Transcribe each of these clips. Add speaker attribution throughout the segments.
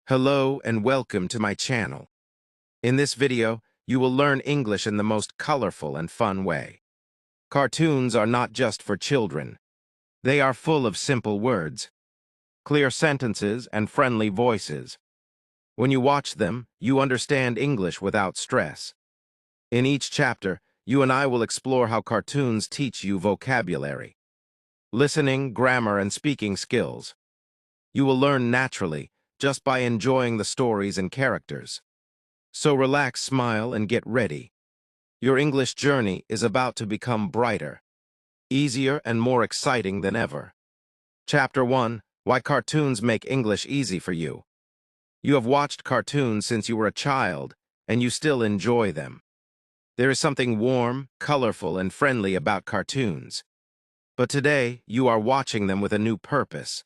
Speaker 1: Hello and welcome to my channel. In this video, you will learn English in the most colorful and fun way. Cartoons are not just for children. They are full of simple words, clear sentences, and friendly voices. When you watch them, you understand English without stress. In each chapter, you and I will explore how cartoons teach you vocabulary, listening, grammar, and speaking skills. You will learn naturally, just by enjoying the stories and characters. So relax, smile, and get ready. Your English journey is about to become brighter, easier, and more exciting than ever. Chapter 1: Why Cartoons Make English Easy for You. You have watched cartoons since you were a child, and you still enjoy them. There is something warm, colorful, and friendly about cartoons. But today, you are watching them with a new purpose.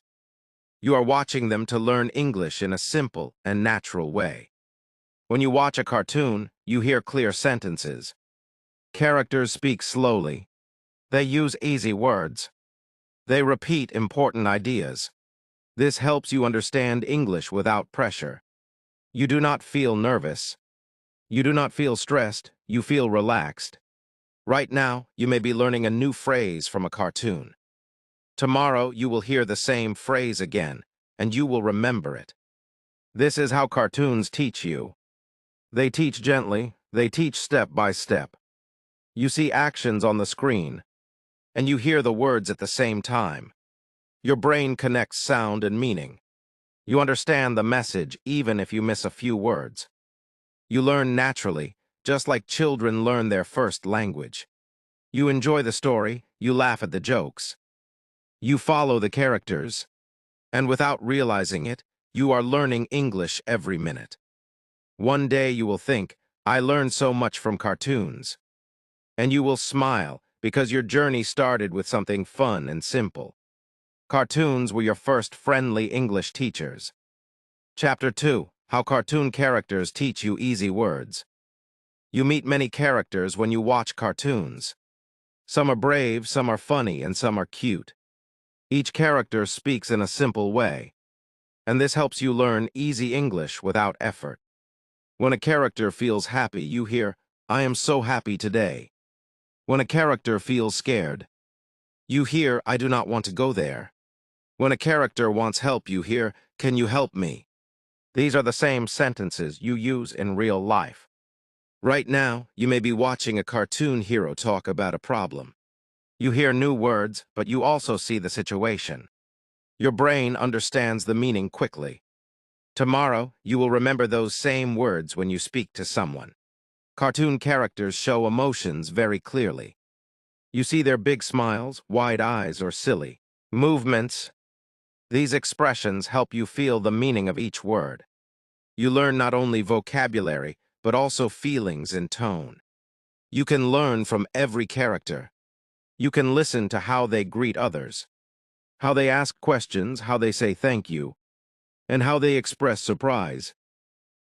Speaker 1: You are watching them to learn English in a simple and natural way. When you watch a cartoon, you hear clear sentences. Characters speak slowly. They use easy words. They repeat important ideas. This helps you understand English without pressure. You do not feel nervous. You do not feel stressed. You feel relaxed. Right now, you may be learning a new phrase from a cartoon. Tomorrow, you will hear the same phrase again, and you will remember it. This is how cartoons teach you. They teach gently, they teach step by step. You see actions on the screen, and you hear the words at the same time. Your brain connects sound and meaning. You understand the message even if you miss a few words. You learn naturally, just like children learn their first language. You enjoy the story, you laugh at the jokes. You follow the characters, and without realizing it, you are learning English every minute. One day you will think, I learned so much from cartoons. And you will smile because your journey started with something fun and simple. Cartoons were your first friendly English teachers. Chapter 2: How Cartoon Characters Teach You Easy Words. You meet many characters when you watch cartoons. Some are brave, some are funny, and some are cute. Each character speaks in a simple way, and this helps you learn easy English without effort. When a character feels happy, you hear, I am so happy today. When a character feels scared, you hear, I do not want to go there. When a character wants help, you hear, can you help me? These are the same sentences you use in real life. Right now, you may be watching a cartoon hero talk about a problem. You hear new words, but you also see the situation. Your brain understands the meaning quickly. Tomorrow, you will remember those same words when you speak to someone. Cartoon characters show emotions very clearly. You see their big smiles, wide eyes, or silly movements. These expressions help you feel the meaning of each word. You learn not only vocabulary, but also feelings and tone. You can learn from every character. You can listen to how they greet others, how they ask questions, how they say thank you, and how they express surprise.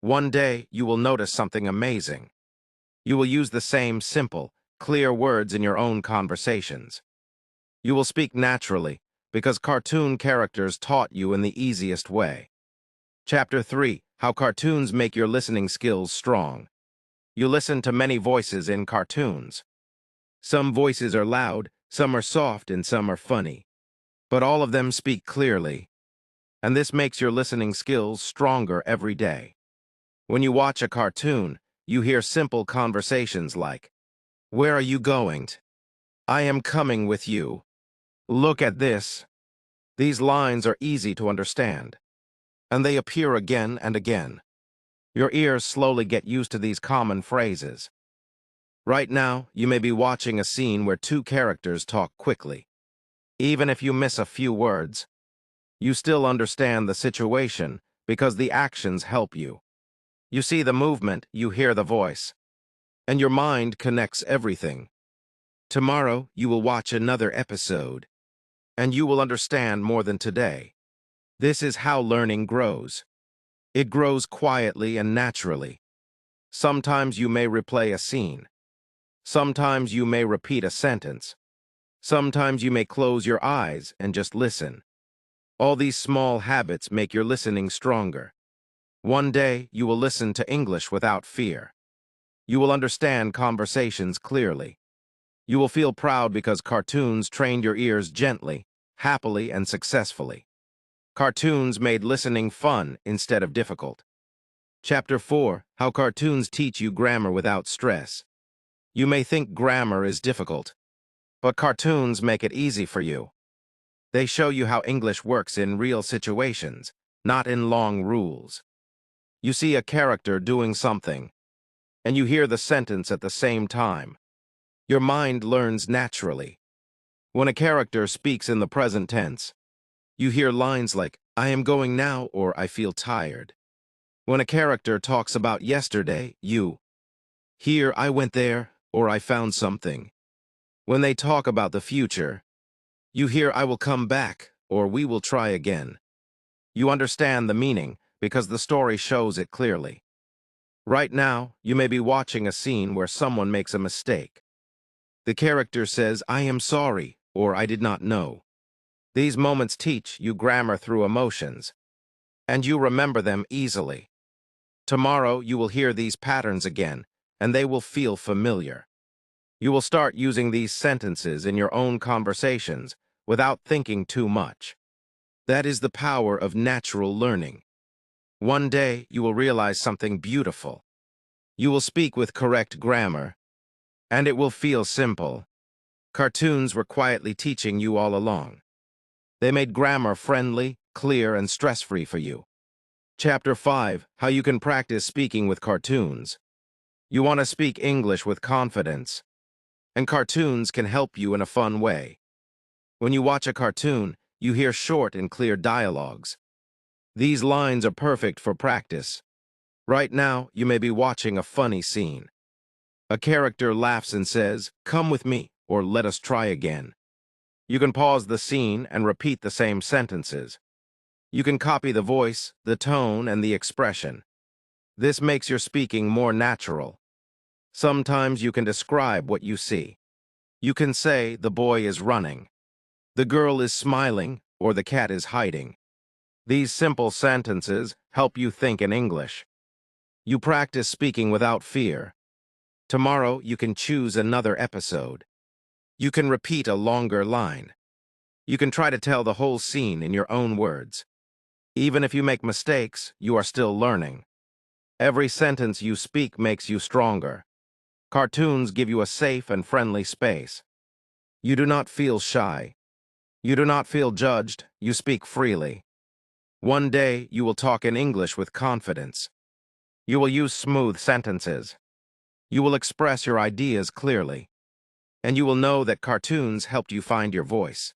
Speaker 1: One day, you will notice something amazing. You will use the same simple, clear words in your own conversations. You will speak naturally, because cartoon characters taught you in the easiest way. Chapter 3: How Cartoons Make Your Listening Skills Strong. You listen to many voices in cartoons. Some voices are loud, some are soft, and some are funny. But all of them speak clearly, and this makes your listening skills stronger every day. When you watch a cartoon, you hear simple conversations like, where are you going? I am coming with you. Look at this. These lines are easy to understand, and they appear again and again. Your ears slowly get used to these common phrases. Right now, you may be watching a scene where two characters talk quickly. Even if you miss a few words, you still understand the situation because the actions help you. You see the movement, you hear the voice, and your mind connects everything. Tomorrow, you will watch another episode, and you will understand more than today. This is how learning grows. It grows quietly and naturally. Sometimes you may replay a scene. Sometimes you may repeat a sentence. Sometimes you may close your eyes and just listen. All these small habits make your listening stronger. One day, you will listen to English without fear. You will understand conversations clearly. You will feel proud because cartoons trained your ears gently, happily, and successfully. Cartoons made listening fun instead of difficult. Chapter 4. How cartoons teach you grammar without stress. You may think grammar is difficult, but cartoons make it easy for you. They show you how English works in real situations, not in long rules. You see a character doing something, and you hear the sentence at the same time. Your mind learns naturally. When a character speaks in the present tense, you hear lines like, I am going now, or I feel tired. When a character talks about yesterday, you hear, I went there, or I found something. When they talk about the future, you hear, I will come back, or we will try again. You understand the meaning because the story shows it clearly. Right now, you may be watching a scene where someone makes a mistake. The character says, I am sorry, or I did not know. These moments teach you grammar through emotions, and you remember them easily. Tomorrow, you will hear these patterns again, and they will feel familiar. You will start using these sentences in your own conversations without thinking too much. That is the power of natural learning. One day, you will realize something beautiful. You will speak with correct grammar, and it will feel simple. Cartoons were quietly teaching you all along. They made grammar friendly, clear, and stress-free for you. Chapter 5. How you can practice speaking with cartoons. You want to speak English with confidence, and cartoons can help you in a fun way. When you watch a cartoon, you hear short and clear dialogues. These lines are perfect for practice. Right now, you may be watching a funny scene. A character laughs and says, come with me, or let us try again. You can pause the scene and repeat the same sentences. You can copy the voice, the tone, and the expression. This makes your speaking more natural. Sometimes you can describe what you see. You can say, the boy is running, the girl is smiling, or the cat is hiding. These simple sentences help you think in English. You practice speaking without fear. Tomorrow, you can choose another episode. You can repeat a longer line. You can try to tell the whole scene in your own words. Even if you make mistakes, you are still learning. Every sentence you speak makes you stronger. Cartoons give you a safe and friendly space. You do not feel shy. You do not feel judged. You speak freely. One day, you will talk in English with confidence. You will use smooth sentences. You will express your ideas clearly. And you will know that cartoons helped you find your voice.